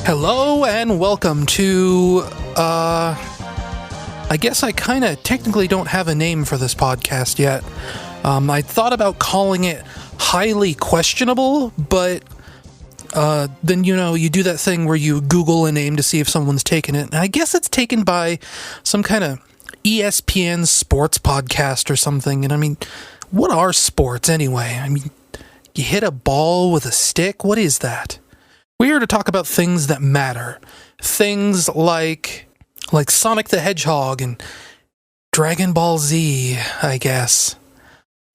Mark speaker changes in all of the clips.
Speaker 1: Hello and welcome to, I guess I kind of technically don't have a name for this podcast yet. I thought about calling it Highly Questionable, but then, you do that thing where you Google a name to see if someone's taken it. And I guess it's taken by some kind of ESPN sports podcast or something. And I mean, what are sports anyway? I mean, you hit a ball with a stick? What is that? We're here to talk about things that matter. Things like Sonic the Hedgehog and Dragon Ball Z, I guess.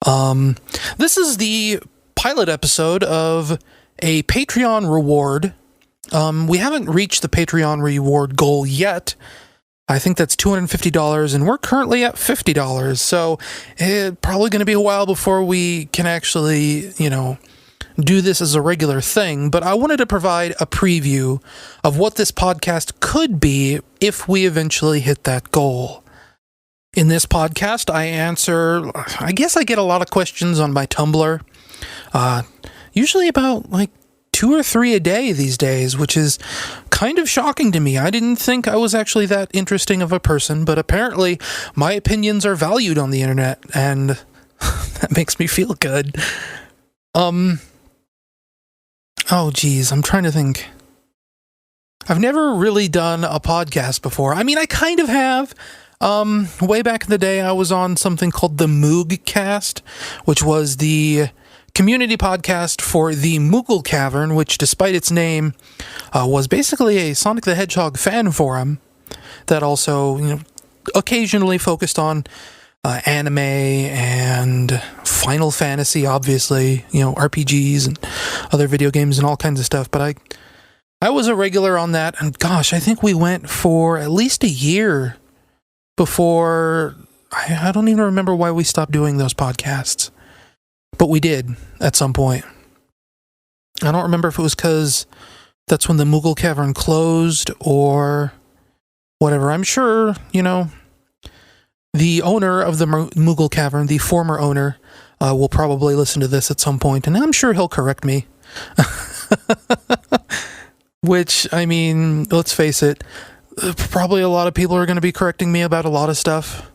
Speaker 1: This is the pilot episode of a Patreon reward. We haven't reached the Patreon reward goal yet. I think that's $250, and we're currently at $50. So it's probably going to be a while before we can actually, do this as a regular thing, but I wanted to provide a preview of what this podcast could be if we eventually hit that goal. In this podcast, I guess I get a lot of questions on my Tumblr, usually about 2 or 3 a day these days, which is kind of shocking to me. I didn't think I was actually that interesting of a person, but apparently my opinions are valued on the internet, and that makes me feel good. Oh, geez, I'm trying to think. I've never really done a podcast before. I mean, I kind of have. Way back in the day, I was on something called the Moogcast, which was the community podcast for the Moogle Cavern, which, despite its name, was basically a Sonic the Hedgehog fan forum that also, occasionally focused on anime and Final Fantasy, obviously, RPGs and other video games and all kinds of stuff. But I was a regular on that, and gosh, I think we went for at least a year before. I don't even remember why we stopped doing those podcasts, but we did at some point. I don't remember if it was because that's when the Moogle Cavern closed or whatever. I'm sure, the owner of the Moogle Cavern, the former owner, will probably listen to this at some point, and I'm sure he'll correct me. Which, I mean, let's face it, probably a lot of people are going to be correcting me about a lot of stuff.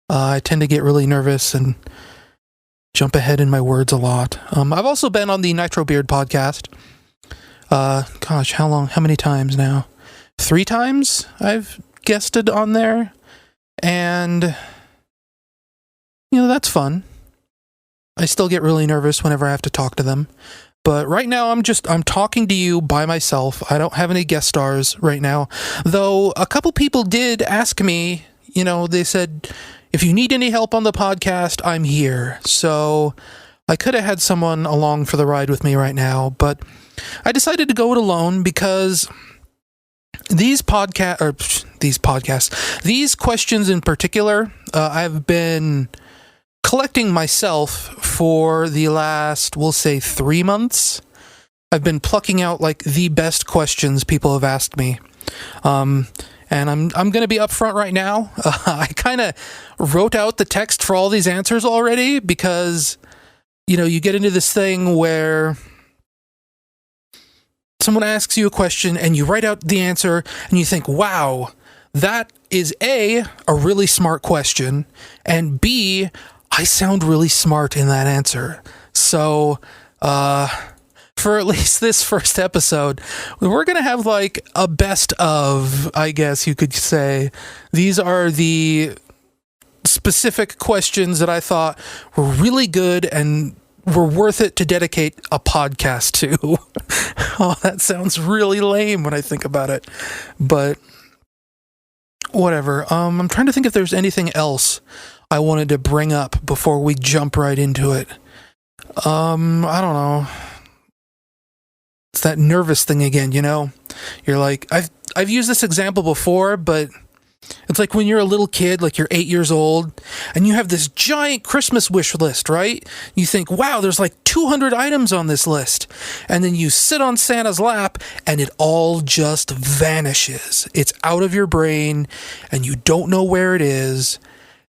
Speaker 1: I tend to get really nervous and jump ahead in my words a lot. I've also been on the Nitro Beard podcast. Gosh, how many times now? 3 times I've guested on there. And, that's fun. I still get really nervous whenever I have to talk to them. But right now, I'm talking to you by myself. I don't have any guest stars right now. Though, a couple people did ask me, they said, if you need any help on the podcast, I'm here. So, I could have had someone along for the ride with me right now. But I decided to go it alone because these questions in particular, I've been collecting myself for the last, we'll say, 3 months. I've been plucking out the best questions people have asked me. And I'm going to be upfront right now. I kind of wrote out the text for all these answers already because, you get into this thing where someone asks you a question and you write out the answer and you think, wow, that is A, a really smart question, and B, I sound really smart in that answer. So, for at least this first episode, we're going to have a best of, I guess you could say. These are the specific questions that I thought were really good and were worth it to dedicate a podcast to. Oh, that sounds really lame when I think about it. But whatever. I'm trying to think if there's anything else I wanted to bring up before we jump right into it. I don't know. It's that nervous thing again, You're I've used this example before, but it's like when you're a little kid, you're 8 years old, and you have this giant Christmas wish list, right? You think, wow, there's 200 items on this list. And then you sit on Santa's lap, and it all just vanishes. It's out of your brain, and you don't know where it is.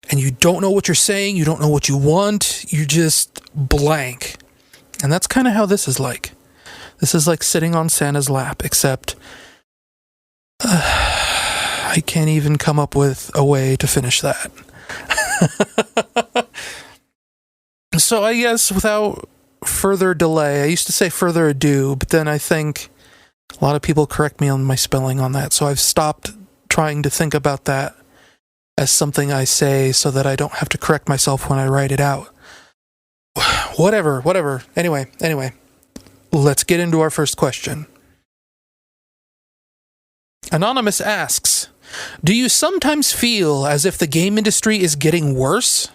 Speaker 1: and you don't know what you're saying, you don't know what you want, you just blank. And that's kind of how this is like. This is like sitting on Santa's lap, except I can't even come up with a way to finish that. So I guess without further delay, I used to say further ado, but then I think a lot of people correct me on my spelling on that, so I've stopped trying to think about that as something I say so that I don't have to correct myself when I write it out. Whatever. Anyway, let's get into our first question. Anonymous asks, do you sometimes feel as if the game industry is getting worse?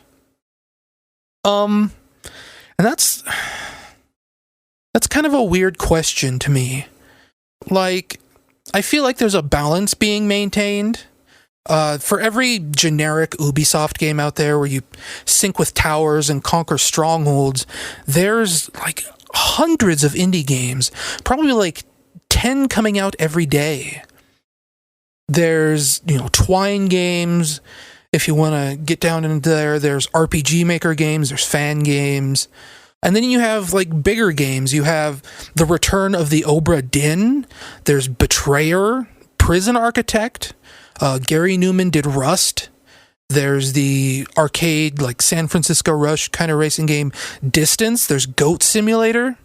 Speaker 1: And that's kind of a weird question to me. Like, I feel like there's a balance being maintained. For every generic Ubisoft game out there where you sink with towers and conquer strongholds, there's like hundreds of indie games, probably like 10 coming out every day. There's, Twine games. If you want to get down into there, there's RPG Maker games, there's fan games. And then you have like bigger games. You have The Return of the Obra Dinn. There's Betrayer, Prison Architect. Gary Newman did Rust. There's the arcade, like San Francisco Rush kind of racing game, Distance. There's Goat Simulator.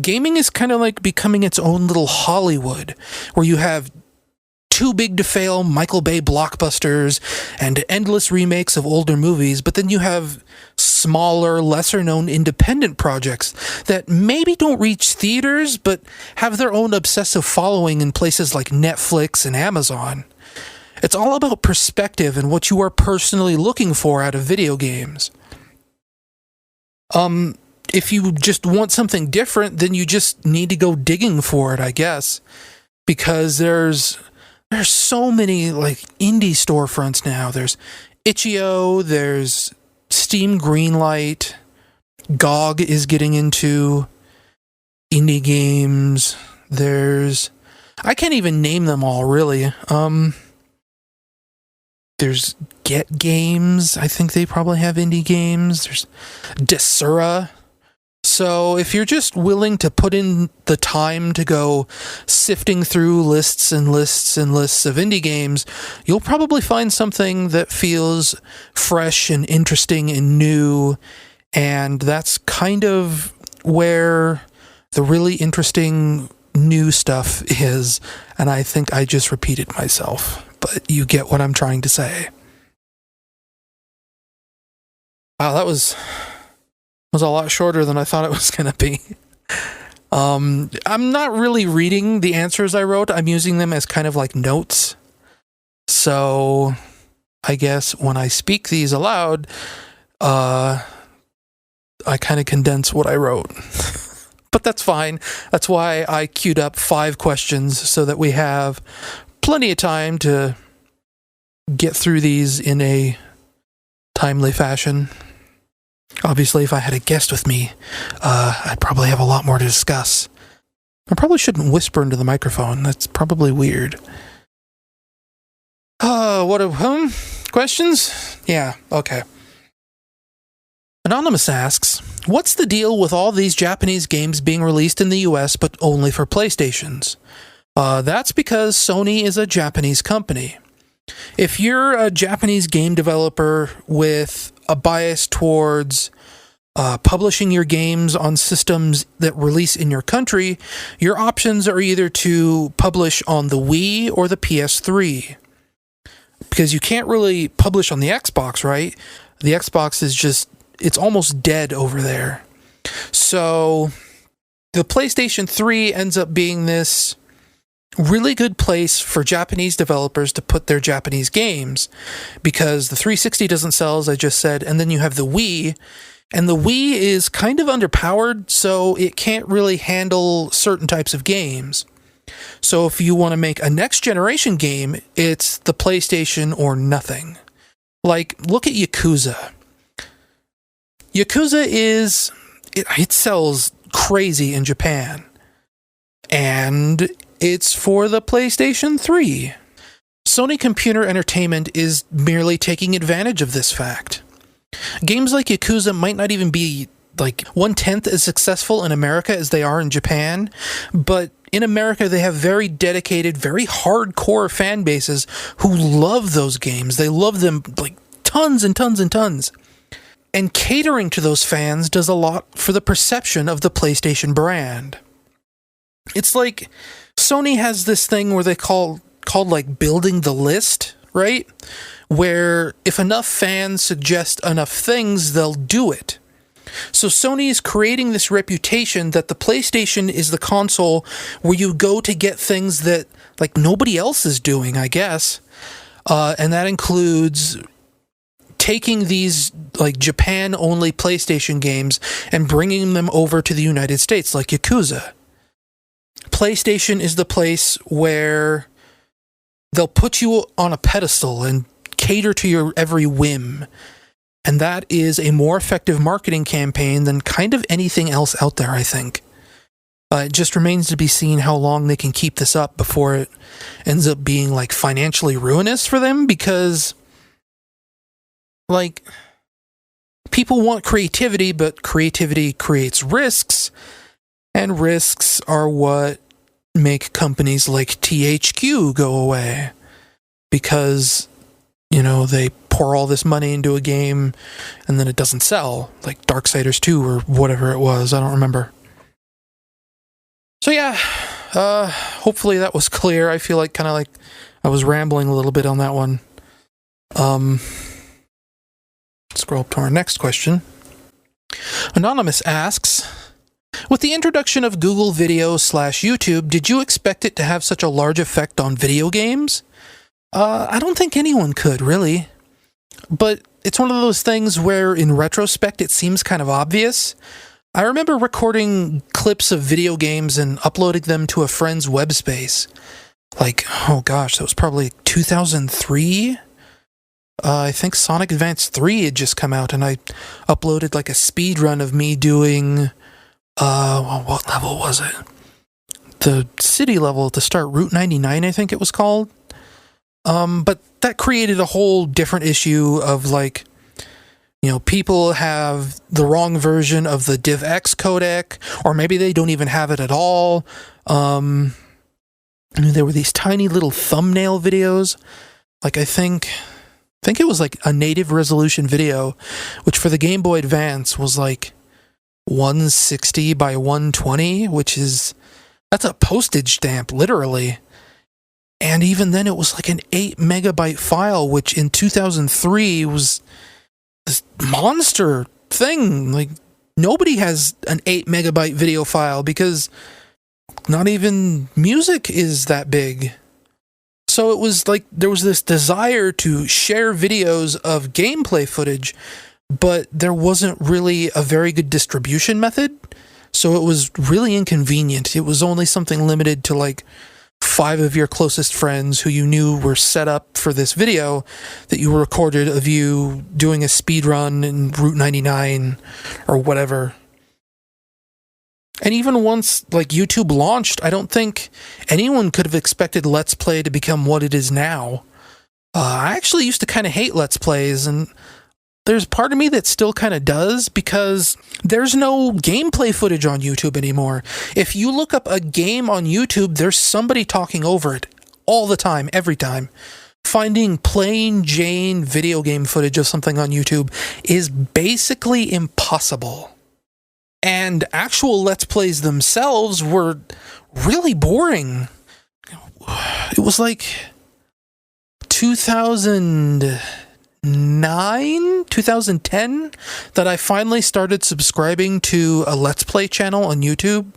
Speaker 1: Gaming is kind of like becoming its own little Hollywood, where you have too big to fail Michael Bay blockbusters and endless remakes of older movies, but then you have smaller, lesser-known independent projects that maybe don't reach theaters, but have their own obsessive following in places like Netflix and Amazon. It's all about perspective and what you are personally looking for out of video games. If you just want something different, then you just need to go digging for it, I guess. Because there's so many like indie storefronts now. There's Itch.io, there's Steam Greenlight, GOG is getting into indie games. I can't even name them all, really. There's Get Games. I think they probably have indie games. There's Desura. So if you're just willing to put in the time to go sifting through lists and lists and lists of indie games, you'll probably find something that feels fresh and interesting and new. And that's kind of where the really interesting new stuff is. And I think I just repeated myself, but you get what I'm trying to say. Wow, that was a lot shorter than I thought it was going to be. I'm not really reading the answers I wrote. I'm using them as kind of like notes. So I guess when I speak these aloud, I kind of condense what I wrote. But that's fine. That's why I queued up 5 questions so that we have plenty of time to get through these in a timely fashion. Obviously, if I had a guest with me, I'd probably have a lot more to discuss. I probably shouldn't whisper into the microphone. That's probably weird. Questions? Yeah, okay. Anonymous asks, what's the deal with all these Japanese games being released in the US but only for PlayStations? That's because Sony is a Japanese company. If you're a Japanese game developer with a bias towards publishing your games on systems that release in your country, your options are either to publish on the Wii or the PS3. Because you can't really publish on the Xbox, right? The Xbox is it's almost dead over there. So the PlayStation 3 ends up being this really good place for Japanese developers to put their Japanese games, because the 360 doesn't sell, as I just said, and then you have the Wii, and the Wii is kind of underpowered, so it can't really handle certain types of games. So if you want to make a next generation game, it's the PlayStation or nothing. Like, look at Yakuza. Yakuza it sells crazy in Japan. And it's for the PlayStation 3. Sony Computer Entertainment is merely taking advantage of this fact. Games like Yakuza might not even be like 1/10 as successful in America as they are in Japan, but in America they have very dedicated, very hardcore fan bases who love those games. They love them like tons and tons and tons. And catering to those fans does a lot for the perception of the PlayStation brand. It's like Sony has this thing where they called like building the list, right? Where if enough fans suggest enough things, they'll do it. So Sony is creating this reputation that the PlayStation is the console where you go to get things that like nobody else is doing, I guess. And that includes taking these like Japan-only PlayStation games and bringing them over to the United States, like Yakuza. PlayStation is the place where they'll put you on a pedestal and cater to your every whim. And that is a more effective marketing campaign than kind of anything else out there, I think. It just remains to be seen how long they can keep this up before it ends up being like financially ruinous for them, because like people want creativity, but creativity creates risks, and risks are what make companies like THQ go away, because you know, they pour all this money into a game and then it doesn't sell, like Darksiders 2 or whatever it was. I don't remember. So yeah, hopefully that was clear. I feel like kind of like I was rambling a little bit on that one. Scroll up to our next question. Anonymous asks, with the introduction of Google Video / YouTube, did you expect it to have such a large effect on video games? I don't think anyone could, really. But it's one of those things where, in retrospect, it seems kind of obvious. I remember recording clips of video games and uploading them to a friend's web space. Like, oh gosh, that was probably 2003? I think Sonic Advance 3 had just come out, and I uploaded like a speed run of me doing... what level was it? The city level at the start, Route 99, I think it was called. But that created a whole different issue of like, you know, people have the wrong version of the DivX codec, or maybe they don't even have it at all. There were these tiny little thumbnail videos. Like I think it was like a native resolution video, which for the Game Boy Advance was like 160 by 120, that's a postage stamp, literally. And even then, it was like an 8 megabyte file, which in 2003 was this monster thing. Like, nobody has an 8 megabyte video file because not even music is that big. So it was like there was this desire to share videos of gameplay footage, but there wasn't really a very good distribution method. So it was really inconvenient. It was only something limited to like 5 of your closest friends who you knew were set up for this video that you recorded of you doing a speed run in Route 99 or whatever. And even once like YouTube launched, I don't think anyone could have expected Let's Play to become what it is now. I actually used to kind of hate Let's Plays, and there's part of me that still kind of does, because there's no gameplay footage on YouTube anymore. If you look up a game on YouTube, there's somebody talking over it all the time, every time. Finding plain Jane video game footage of something on YouTube is basically impossible. And actual Let's Plays themselves were really boring. It was like 2010 that I finally started subscribing to a Let's Play channel on YouTube.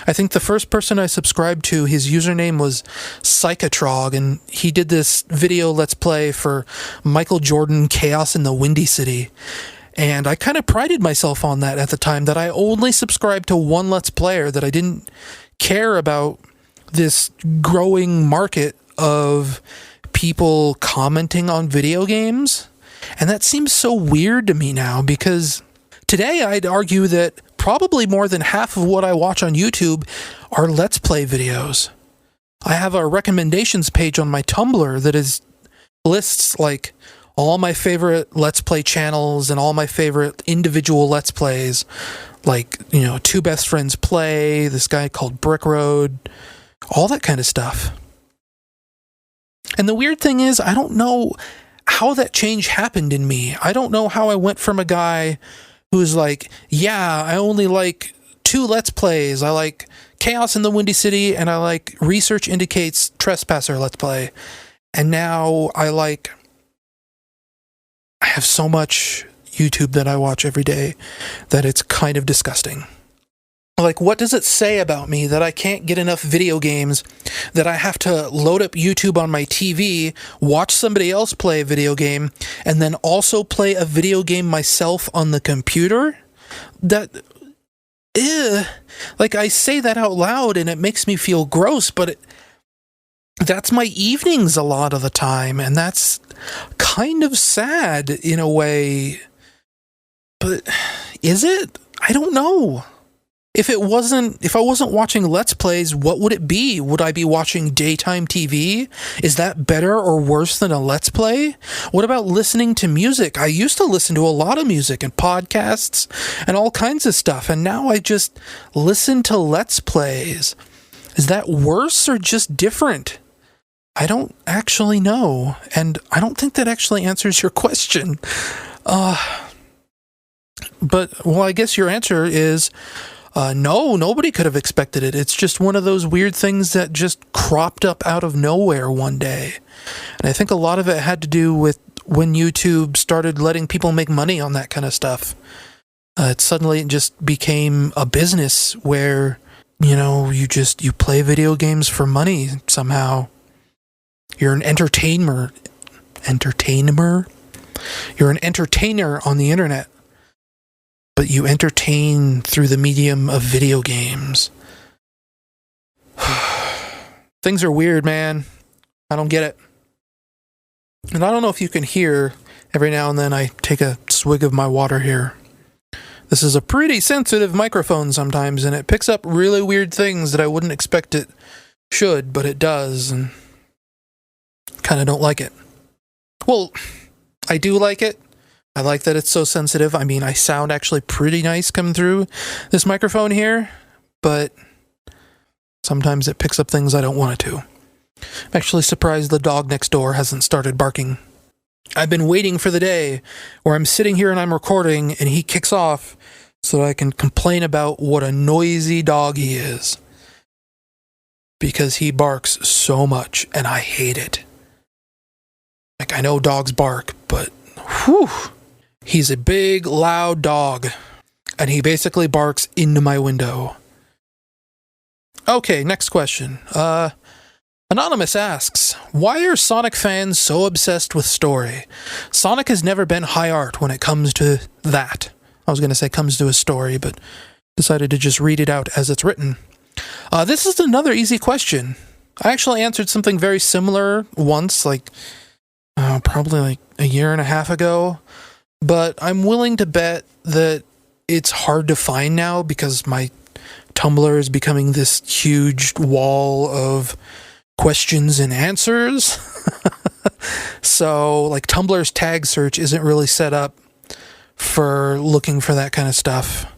Speaker 1: I think the first person I subscribed to, his username was Psychotrog, and he did this video Let's Play for Michael Jordan Chaos in the Windy City. And I kind of prided myself on that at the time, that I only subscribed to one Let's Player, that I didn't care about this growing market of people commenting on video games. And that seems so weird to me now, because today I'd argue that probably more than half of what I watch on YouTube are Let's Play videos. I have a recommendations page on my Tumblr that lists like all my favorite Let's Play channels and all my favorite individual Let's Plays, like, Two Best Friends Play, this guy called Brick Road, all that kind of stuff. And the weird thing is, I don't know how that change happened in me. I don't know how I went from a guy who's like, yeah, I only like 2 Let's Plays. I like Chaos in the Windy City, and I like Research Indicates Trespasser Let's Play. And now I have so much YouTube that I watch every day that it's kind of disgusting. Like, what does it say about me that I can't get enough video games, that I have to load up YouTube on my TV, watch somebody else play a video game, and then also play a video game myself on the computer? Like, I say that out loud and it makes me feel gross, but that's my evenings a lot of the time, and that's kind of sad in a way. But is it? I don't know. If I wasn't watching Let's Plays, what would it be? Would I be watching daytime TV? Is that better or worse than a Let's Play? What about listening to music? I used to listen to a lot of music and podcasts and all kinds of stuff, and now I just listen to Let's Plays. Is that worse or just different? I don't actually know, and I don't think that actually answers your question. But, well, I guess your answer is... no, nobody could have expected it. It's just one of those weird things that just cropped up out of nowhere one day. And I think a lot of it had to do with when YouTube started letting people make money on that kind of stuff. It suddenly just became a business where, you play video games for money somehow. You're an entertainer. You're an entertainer on the internet. But you entertain through the medium of video games. Things are weird, man. I don't get it. And I don't know if you can hear, every now and then I take a swig of my water here. This is a pretty sensitive microphone sometimes, and it picks up really weird things that I wouldn't expect it should, but it does, and kind of don't like it. Well, I do like it. I like that it's so sensitive. I mean, I sound actually pretty nice coming through this microphone here, but sometimes it picks up things I don't want it to. I'm actually surprised the dog next door hasn't started barking. I've been waiting for the day where I'm sitting here and I'm recording and he kicks off so that I can complain about what a noisy dog he is. Because he barks so much and I hate it. Like, I know dogs bark, but whew. He's a big, loud dog, and he basically barks into my window. Okay, next question. Anonymous asks, why are Sonic fans so obsessed with story? Sonic has never been high art when it comes to that. I was going to say comes to a story, but decided to just read it out as it's written. This is another easy question. I actually answered something very similar once, probably like a year and a half ago. But I'm willing to bet that it's hard to find now because my Tumblr is becoming this huge wall of questions and answers. So, Tumblr's tag search isn't really set up for looking for that kind of stuff.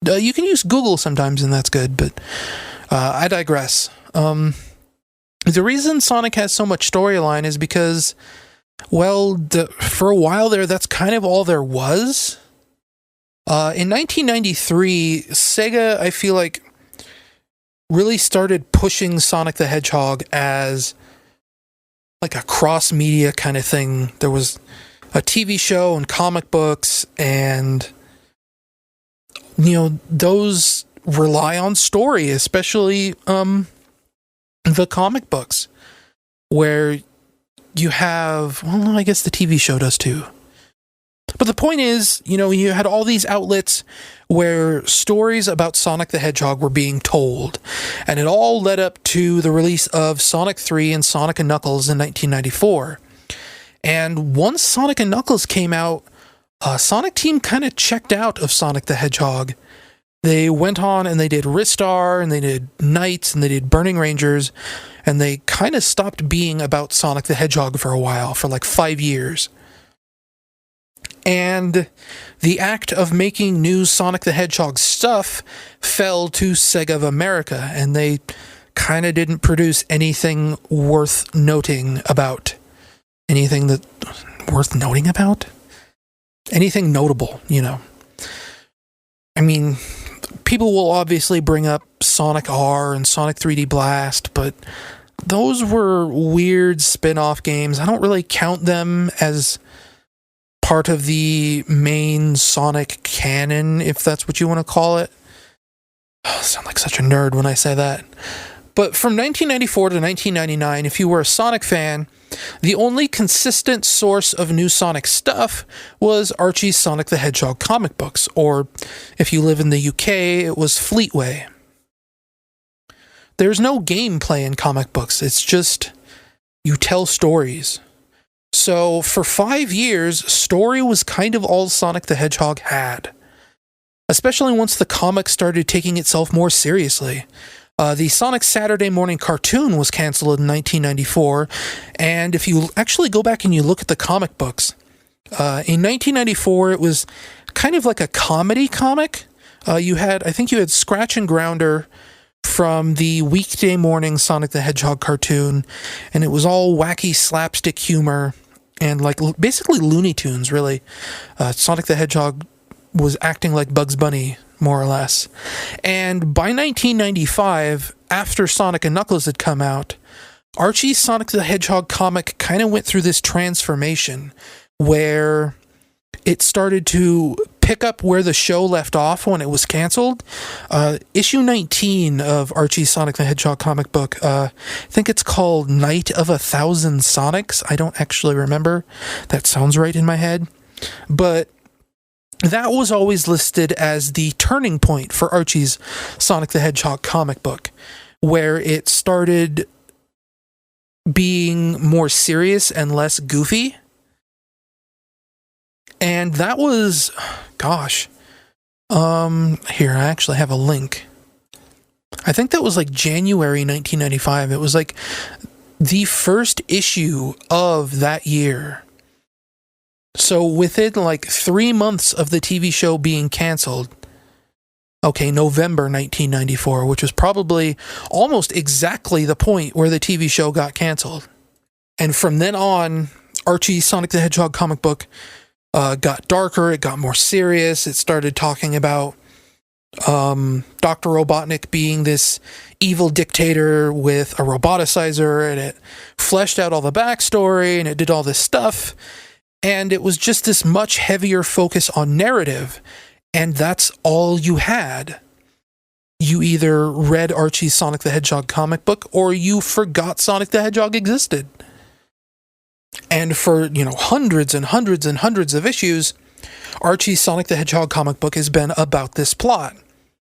Speaker 1: You can use Google sometimes, and that's good, but I digress. The reason Sonic has so much storyline is because... well, for a while there, that's kind of all there was. In 1993, Sega, I feel like, really started pushing Sonic the Hedgehog as like a cross-media kind of thing. There was a TV show and comic books, and, those rely on story, especially the comic books, where... you have, well, I guess the TV show does too. But the point is, you had all these outlets where stories about Sonic the Hedgehog were being told. And it all led up to the release of Sonic 3 and Sonic & Knuckles in 1994. And once Sonic & Knuckles came out, Sonic Team kind of checked out of Sonic the Hedgehog. They went on and they did Ristar, and they did Knights, and they did Burning Rangers, and they kind of stopped being about Sonic the Hedgehog for a while, for like 5 years. And the act of making new Sonic the Hedgehog stuff fell to Sega of America, and they kind of didn't produce anything worth noting about. Anything that worth noting about? Anything notable, you know. I mean, people will obviously bring up Sonic R and Sonic 3D Blast, but those were weird spin-off games. I don't really count them as part of the main Sonic canon, if that's what you want to call it. I sound like such a nerd when I say that. But from 1994 to 1999, if you were a Sonic fan, the only consistent source of new Sonic stuff was Archie's Sonic the Hedgehog comic books, or if you live in the UK, it was Fleetway. There's no gameplay in comic books, it's just you tell stories. So for 5 years, story was kind of all Sonic the Hedgehog had, especially once the comic started taking itself more seriously. The Sonic Saturday morning cartoon was canceled in 1994, and if you actually go back and you look at the comic books, in 1994 it was kind of like a comedy comic. I think you had Scratch and Grounder from the weekday morning Sonic the Hedgehog cartoon, and it was all wacky slapstick humor and like basically Looney Tunes, really. Sonic the Hedgehog was acting like Bugs Bunny, more or less. And by 1995, after Sonic and Knuckles had come out, Archie's Sonic the Hedgehog comic kind of went through this transformation where it started to pick up where the show left off when it was canceled. Issue 19 of Archie's Sonic the Hedgehog comic book, I think it's called Night of 1,000 Sonics. I don't actually remember. That sounds right in my head. But that was always listed as the turning point for Archie's Sonic the Hedgehog comic book, where it started being more serious and less goofy. And that was, here, I actually have a link. I think that was like January 1995. It was like the first issue of that year. So within like 3 months of the TV show being canceled, November 1994, which was probably almost exactly the point where the TV show got canceled. And from then on, Archie's Sonic the Hedgehog comic book got darker, it got more serious. It started talking about Dr. Robotnik being this evil dictator with a roboticizer, and it fleshed out all the backstory, and it did all this stuff. And it was just this much heavier focus on narrative, and that's all you had. You either read Archie's Sonic the Hedgehog comic book, or you forgot Sonic the Hedgehog existed. And for, hundreds and hundreds and hundreds of issues, Archie's Sonic the Hedgehog comic book has been about this plot.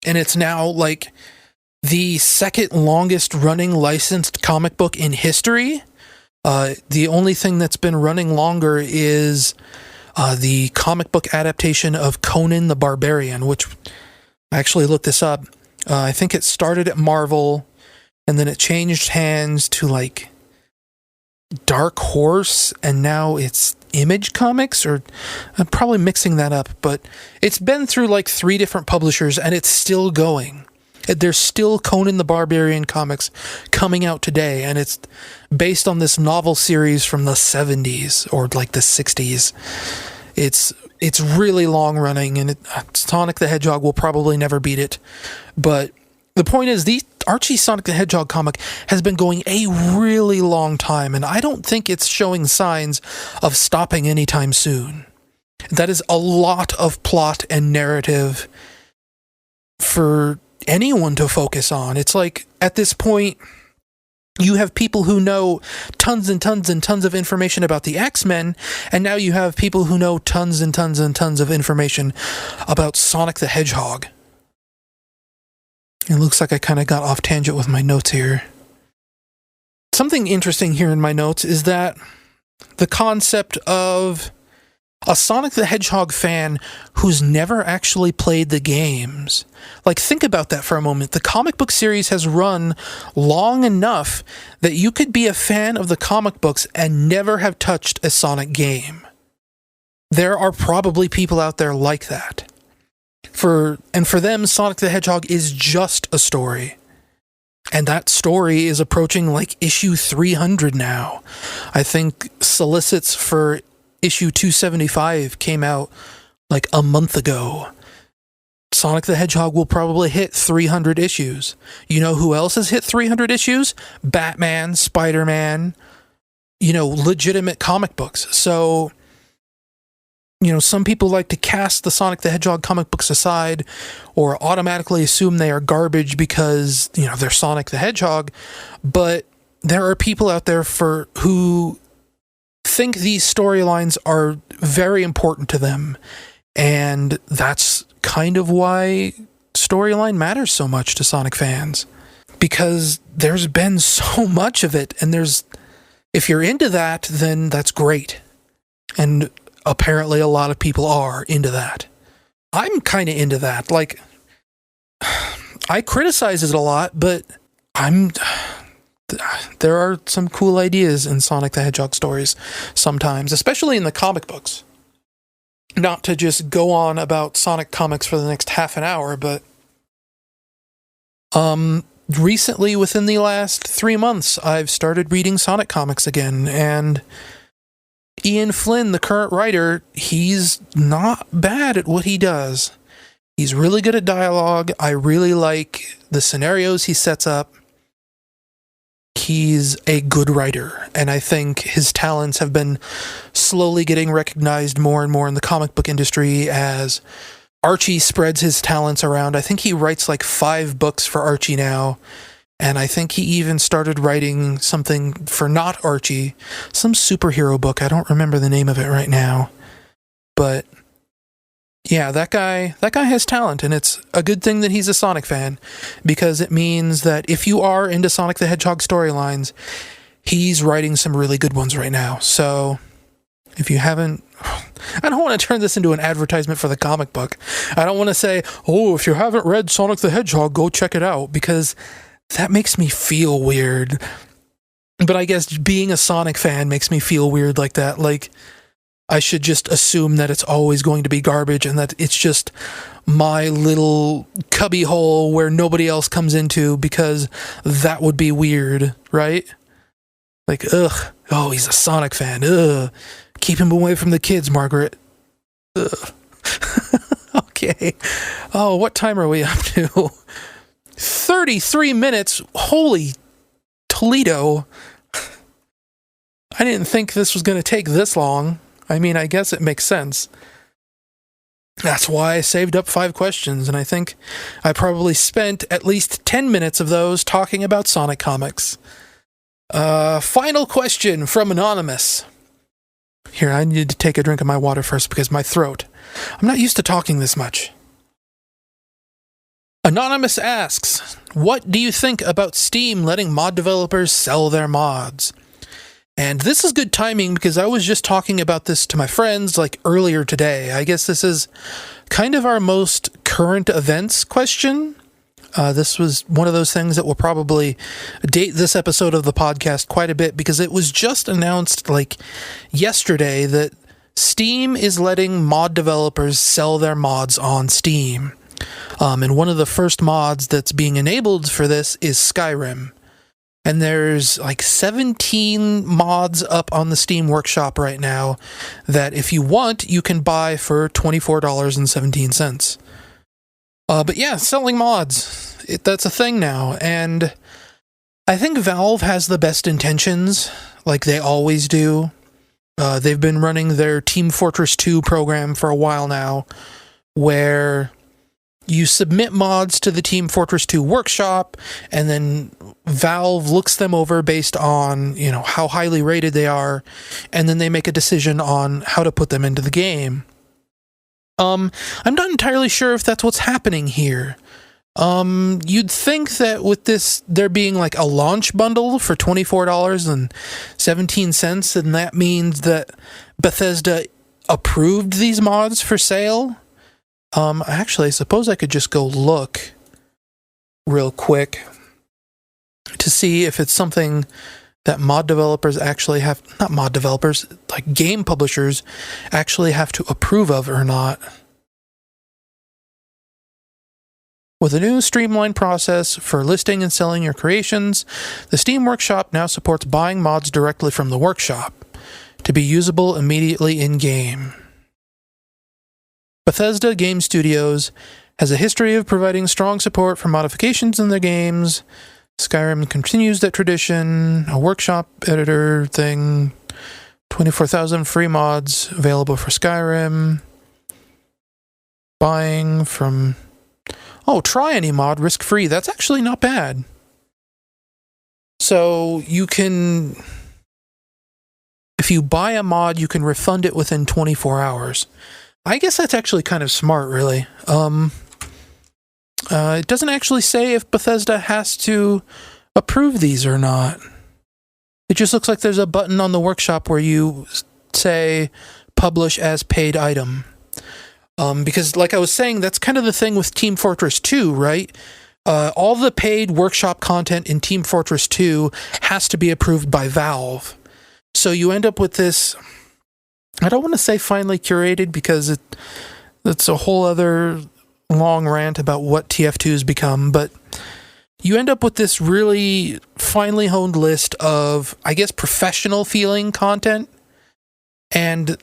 Speaker 1: And it's now like the second longest running licensed comic book in history. The only thing that's been running longer is the comic book adaptation of Conan the Barbarian, which I actually looked this up. I think it started at Marvel, and then it changed hands to like Dark Horse, and now it's Image Comics, or I'm probably mixing that up, but it's been through like 3 different publishers, and it's still going. There's still Conan the Barbarian comics coming out today, and it's based on this novel series from the 70s or like the 60s. It's really long running, and Sonic the Hedgehog will probably never beat it. But the point is, the Archie Sonic the Hedgehog comic has been going a really long time, and I don't think it's showing signs of stopping anytime soon. That is a lot of plot and narrative for anyone to focus on. It's like, at this point, you have people who know tons and tons and tons of information about the X-Men, and now you have people who know tons and tons and tons of information about Sonic the Hedgehog. It looks like I kind of got off tangent with my notes here. Something interesting here in my notes is that the concept of A Sonic the Hedgehog fan who's never actually played the games. Like, think about that for a moment. The comic book series has run long enough that you could be a fan of the comic books and never have touched a Sonic game. There are probably people out there like that. For them, Sonic the Hedgehog is just a story. And that story is approaching like issue 300 now. I think solicits for issue 275 came out like a month ago. Sonic the Hedgehog will probably hit 300 issues. You know who else has hit 300 issues? Batman, Spider-Man, legitimate comic books. So, some people like to cast the Sonic the Hedgehog comic books aside or automatically assume they are garbage because, they're Sonic the Hedgehog. But there are people out there who think these storylines are very important to them, and that's kind of why storyline matters so much to Sonic fans, because there's been so much of it, and if you're into that, then that's great, and apparently a lot of people are into that. I'm kind of into that. Like, I criticize it a lot, but there are some cool ideas in Sonic the Hedgehog stories sometimes, especially in the comic books. Not to just go on about Sonic comics for the next half an hour, but recently, within the last 3 months, I've started reading Sonic comics again, and Ian Flynn, the current writer, he's not bad at what he does. He's really good at dialogue. I really like the scenarios he sets up. He's a good writer, and I think his talents have been slowly getting recognized more and more in the comic book industry as Archie spreads his talents around. I think he writes like 5 books for Archie now, and I think he even started writing something for not Archie, some superhero book. I don't remember the name of it right now, but yeah, that guy has talent, and it's a good thing that he's a Sonic fan, because it means that if you are into Sonic the Hedgehog storylines, he's writing some really good ones right now. So if you haven't, I don't want to turn this into an advertisement for the comic book. I don't want to say, oh, if you haven't read Sonic the Hedgehog, go check it out, because that makes me feel weird. But I guess being a Sonic fan makes me feel weird like that. Like, I should just assume that it's always going to be garbage and that it's just my little cubby hole where nobody else comes into, because that would be weird, right? Like, ugh, oh, he's a Sonic fan, ugh. Keep him away from the kids, Margaret. Ugh. Okay. Oh, what time are we up to? 33 minutes. Holy Toledo. I didn't think this was going to take this long. I mean, I guess it makes sense. That's why I saved up 5 questions, and I think I probably spent at least 10 minutes of those talking about Sonic comics. Final question from Anonymous. Here, I need to take a drink of my water first because my throat. I'm not used to talking this much. Anonymous asks, what do you think about Steam letting mod developers sell their mods? And this is good timing because I was just talking about this to my friends like earlier today. I guess this is kind of our most current events question. This was one of those things that will probably date this episode of the podcast quite a bit, because it was just announced like yesterday that Steam is letting mod developers sell their mods on Steam. And one of the first mods that's being enabled for this is Skyrim. And there's like 17 mods up on the Steam Workshop right now that if you want, you can buy for $24.17. But yeah, selling mods, that's a thing now. And I think Valve has the best intentions, like they always do. They've been running their Team Fortress 2 program for a while now, where you submit mods to the Team Fortress 2 workshop, and then Valve looks them over based on, how highly rated they are, and then they make a decision on how to put them into the game. I'm not entirely sure if that's what's happening here. You'd think that with this, there being like a launch bundle for $24.17, then that means that Bethesda approved these mods for sale. Actually, I suppose I could just go look real quick to see if it's something that mod developers actually have, not mod developers, like game publishers actually have to approve of or not. With a new streamlined process for listing and selling your creations, the Steam Workshop now supports buying mods directly from the workshop to be usable immediately in-game. Bethesda Game Studios has a history of providing strong support for modifications in their games. Skyrim continues that tradition. A workshop editor thing. 24,000 free mods available for Skyrim. Buying from... Oh, try any mod risk-free. That's actually not bad. So you can... If you buy a mod, you can refund it within 24 hours. I guess that's actually kind of smart, really. It doesn't actually say if Bethesda has to approve these or not. It just looks like there's a button on the workshop where you say, publish as paid item. Because, like I was saying, that's kind of the thing with Team Fortress 2, right? All the paid workshop content in Team Fortress 2 has to be approved by Valve. So you end up with this... I don't want to say finely curated because it's a whole other long rant about what TF2's become, but you end up with this really finely honed list of, I guess, professional feeling content, and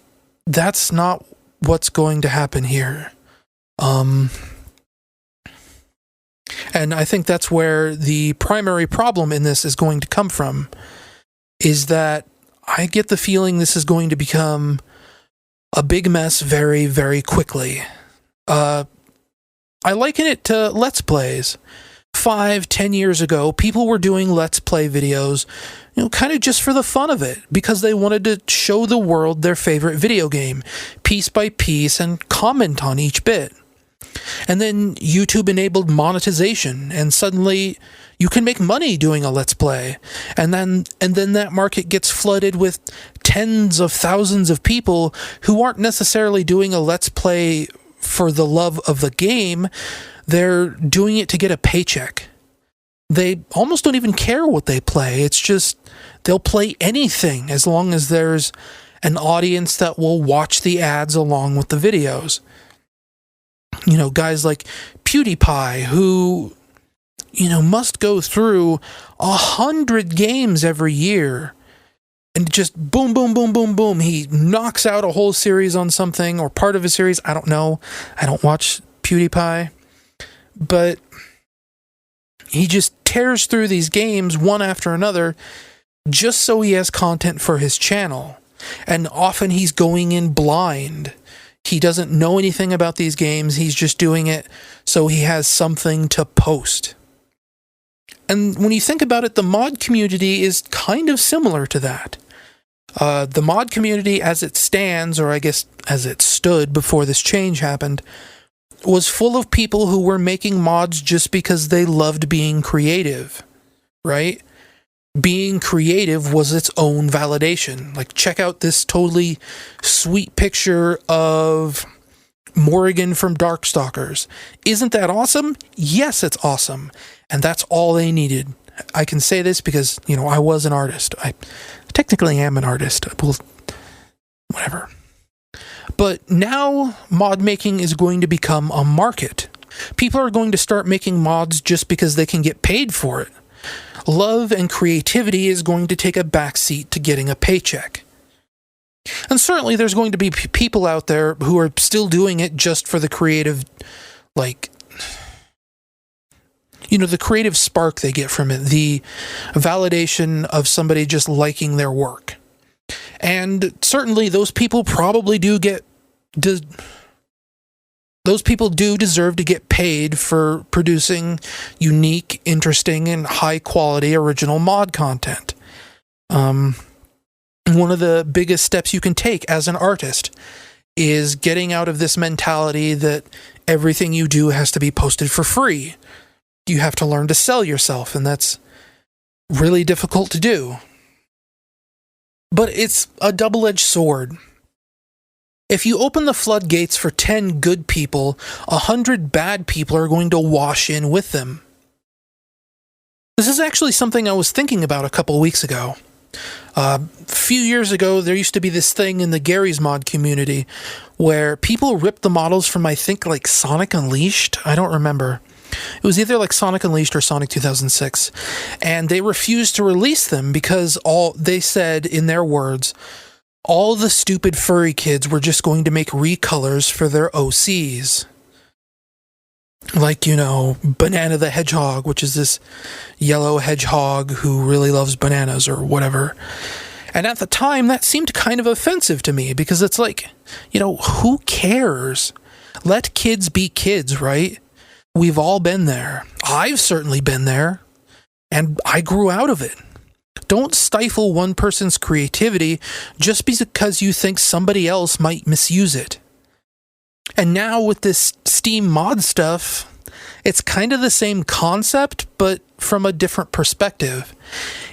Speaker 1: that's not what's going to happen here. And I think that's where the primary problem in this is going to come from, is that I get the feeling this is going to become a big mess very, very quickly. I liken it to Let's Plays. 5-10 years ago, people were doing Let's Play videos, kind of just for the fun of it, because they wanted to show the world their favorite video game, piece by piece, and comment on each bit. And then YouTube enabled monetization, and suddenly you can make money doing a Let's Play. And then that market gets flooded with tens of thousands of people who aren't necessarily doing a Let's Play for the love of the game. They're doing it to get a paycheck. They almost don't even care what they play. It's just they'll play anything as long as there's an audience that will watch the ads along with the videos. Guys like PewDiePie, who, must go through 100 games every year. And just boom, boom, boom, boom, boom. He knocks out a whole series on something, or part of a series. I don't know. I don't watch PewDiePie. But he just tears through these games one after another just so he has content for his channel. And often he's going in blind. He doesn't know anything about these games. He's just doing it so he has something to post. And when you think about it, the mod community is kind of similar to that. The mod community as it stands, or I guess as it stood before this change happened, was full of people who were making mods just because they loved being creative, right? Being creative was its own validation. Like, check out this totally sweet picture of Morrigan from Darkstalkers. Isn't that awesome? Yes, it's awesome. And that's all they needed. I can say this because, I was an artist. I technically am an artist. Well, whatever. But now mod making is going to become a market. People are going to start making mods just because they can get paid for it. Love and creativity is going to take a backseat to getting a paycheck. And certainly there's going to be people out there who are still doing it just for the creative, the creative spark they get from it, the validation of somebody just liking their work. And certainly those people probably those people do deserve to get paid for producing unique, interesting, and high-quality original mod content. One of the biggest steps you can take as an artist is getting out of this mentality that everything you do has to be posted for free. You have to learn to sell yourself, and that's really difficult to do. But it's a double-edged sword. If you open the floodgates for 10 good people, 100 bad people are going to wash in with them. This is actually something I was thinking about a couple weeks ago. A few years ago, there used to be this thing in the Gary's Mod community where people ripped the models from, I think, like Sonic Unleashed. I don't remember. It was either like Sonic Unleashed or Sonic 2006. And they refused to release them because they said, in their words, all the stupid furry kids were just going to make recolors for their OCs. Like, Banana the Hedgehog, which is this yellow hedgehog who really loves bananas or whatever. And at the time, that seemed kind of offensive to me because it's like, who cares? Let kids be kids, right? We've all been there. I've certainly been there. And I grew out of it. Don't stifle one person's creativity just because you think somebody else might misuse it. And now with this Steam mod stuff, it's kind of the same concept, but from a different perspective.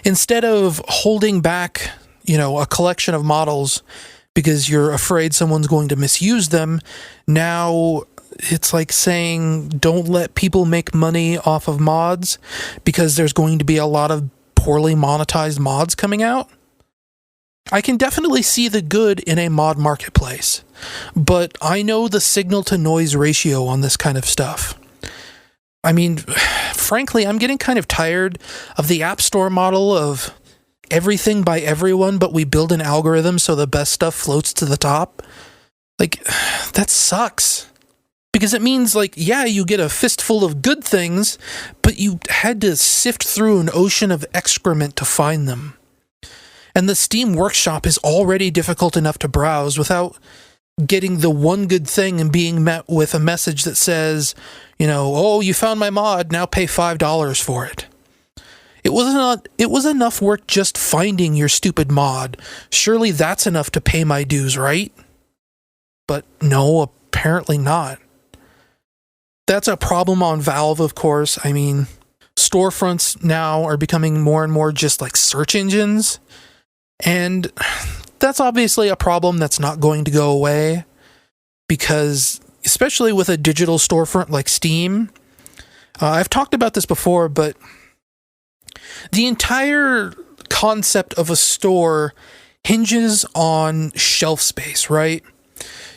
Speaker 1: Instead of holding back, a collection of models because you're afraid someone's going to misuse them, now it's like saying don't let people make money off of mods because there's going to be a lot of poorly monetized mods coming out. I can definitely see the good in a mod marketplace, but I know the signal-to-noise ratio on this kind of stuff. I mean, frankly, I'm getting kind of tired of the App Store model of everything by everyone, but we build an algorithm so the best stuff floats to the top. Like, that sucks. Because it means, you get a fistful of good things, but you had to sift through an ocean of excrement to find them. And the Steam Workshop is already difficult enough to browse without getting the one good thing and being met with a message that says, oh, you found my mod, now pay $5 for it. It was enough work just finding your stupid mod. Surely that's enough to pay my dues, right? But no, apparently not. That's a problem on Valve, of course. I mean, storefronts now are becoming more and more just like search engines. And that's obviously a problem that's not going to go away because, especially with a digital storefront like Steam, I've talked about this before, but the entire concept of a store hinges on shelf space, right?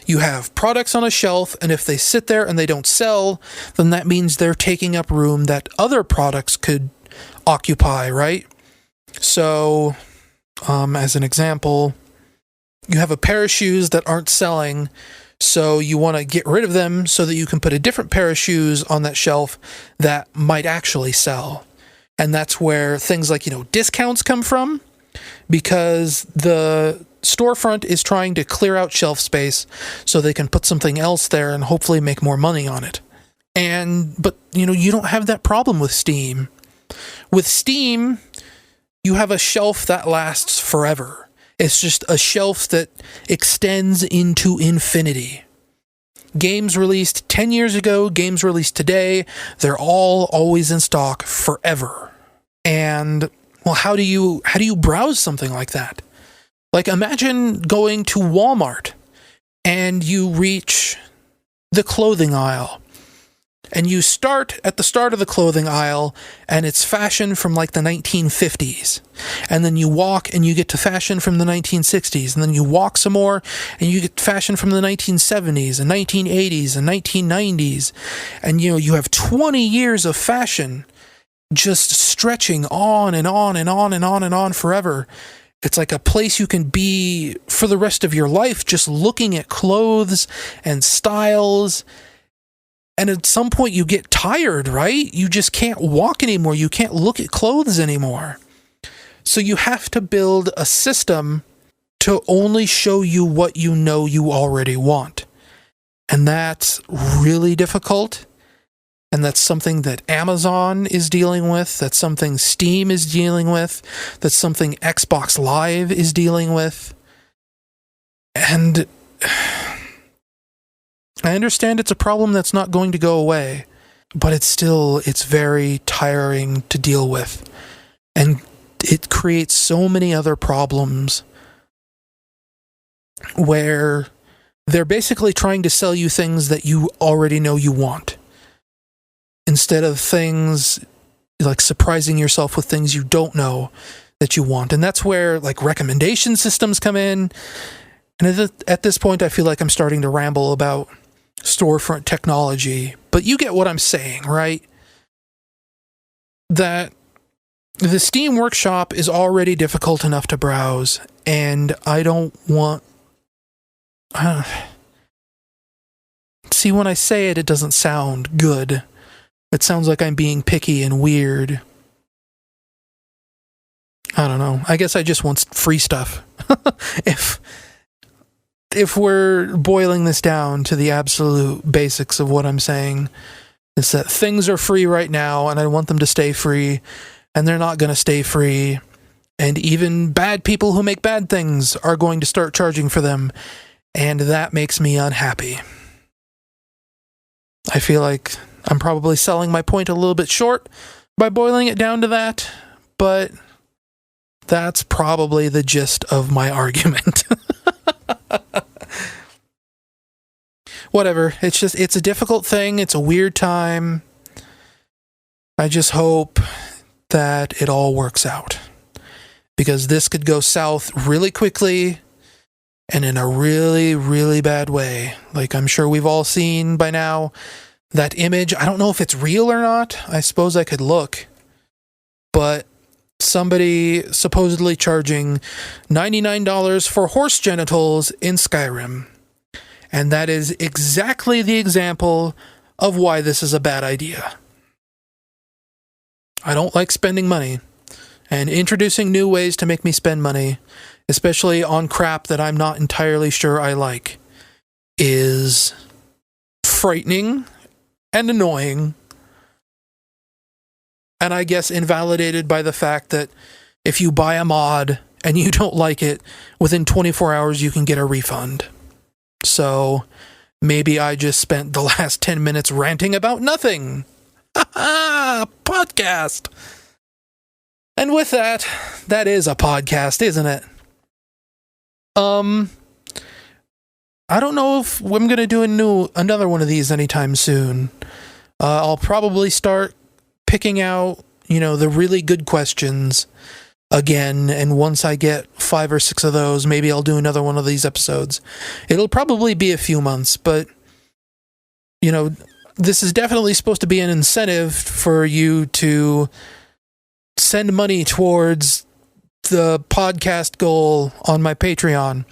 Speaker 1: You have products on a shelf, and if they sit there and they don't sell, then that means they're taking up room that other products could occupy, right? So, as an example, you have a pair of shoes that aren't selling, so you want to get rid of them so that you can put a different pair of shoes on that shelf that might actually sell. And that's where things like, discounts come from, because the storefront is trying to clear out shelf space so they can put something else there and hopefully make more money on it. But you don't have that problem with Steam. With Steam, you have a shelf that lasts forever. It's just a shelf that extends into infinity. Games released 10 years ago, games released today, they're all always in stock forever. And, well, how do you browse something like that? Like, imagine going to Walmart and you reach the clothing aisle. And you start at the start of the clothing aisle, and it's fashion from like the 1950s. And then you walk and you get to fashion from the 1960s. And then you walk some more and you get fashion from the 1970s and 1980s and 1990s. And you have 20 years of fashion just stretching on and on and on and on and on forever. It's like a place you can be for the rest of your life, just looking at clothes and styles. And at some point you get tired, right? You just can't walk anymore. You can't look at clothes anymore. So you have to build a system to only show you what you already want. And that's really difficult. And that's something that Amazon is dealing with. That's something Steam is dealing with. That's something Xbox Live is dealing with. And I understand it's a problem that's not going to go away, but it's very tiring to deal with. And it creates so many other problems where they're basically trying to sell you things that you already know you want, instead of things like surprising yourself with things you don't know that you want. And that's where like recommendation systems come in. And at this point, I feel like I'm starting to ramble about storefront technology, but you get what I'm saying, right? That the Steam Workshop is already difficult enough to browse, and I don't want... See, when I say it, it doesn't sound good. It sounds like I'm being picky and weird. I don't know. I guess I just want free stuff. If we're boiling this down to the absolute basics of what I'm saying, it's that things are free right now, and I want them to stay free, and they're not going to stay free. And even bad people who make bad things are going to start charging for them, and that makes me unhappy. I feel like I'm probably selling my point a little bit short by boiling it down to that, but that's probably the gist of my argument. Whatever. It's a difficult thing. It's a weird time. I just hope that it all works out, because this could go south really quickly and in a really, really bad way. Like I'm sure we've all seen by now that image. I don't know if it's real or not. I suppose I could look. But somebody supposedly charging $99 for horse genitals in Skyrim. And that is exactly the example of why this is a bad idea. I don't like spending money, and introducing new ways to make me spend money, especially on crap that I'm not entirely sure I like, is frightening and annoying, and I guess invalidated by the fact that if you buy a mod and you don't like it, within 24 hours you can get a refund. So maybe I just spent the last 10 minutes ranting about nothing. Podcast. And with that, that is a podcast, isn't it? I don't know if I'm going to do another one of these anytime soon. I'll probably start picking out, the really good questions again, and once I get 5 or 6 of those, maybe I'll do another one of these episodes. It'll probably be a few months, but this is definitely supposed to be an incentive for you to send money towards the podcast goal on my Patreon,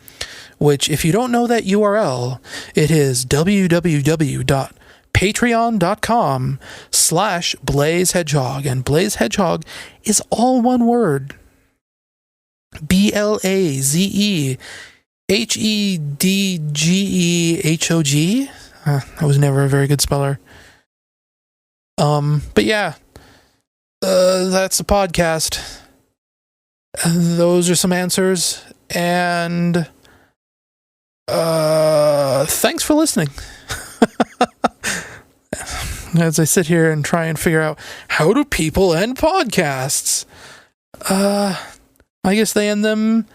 Speaker 1: which, if you don't know that URL, it is www.patreon.com/BlazeHedgehog, and Blaze Hedgehog is all one word. BLAZEHEDGEHOG. I was never a very good speller. But yeah, that's the podcast. Those are some answers, and thanks for listening. As I sit here and try and figure out, how do people end podcasts? I guess they end them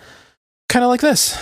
Speaker 1: kind of like this.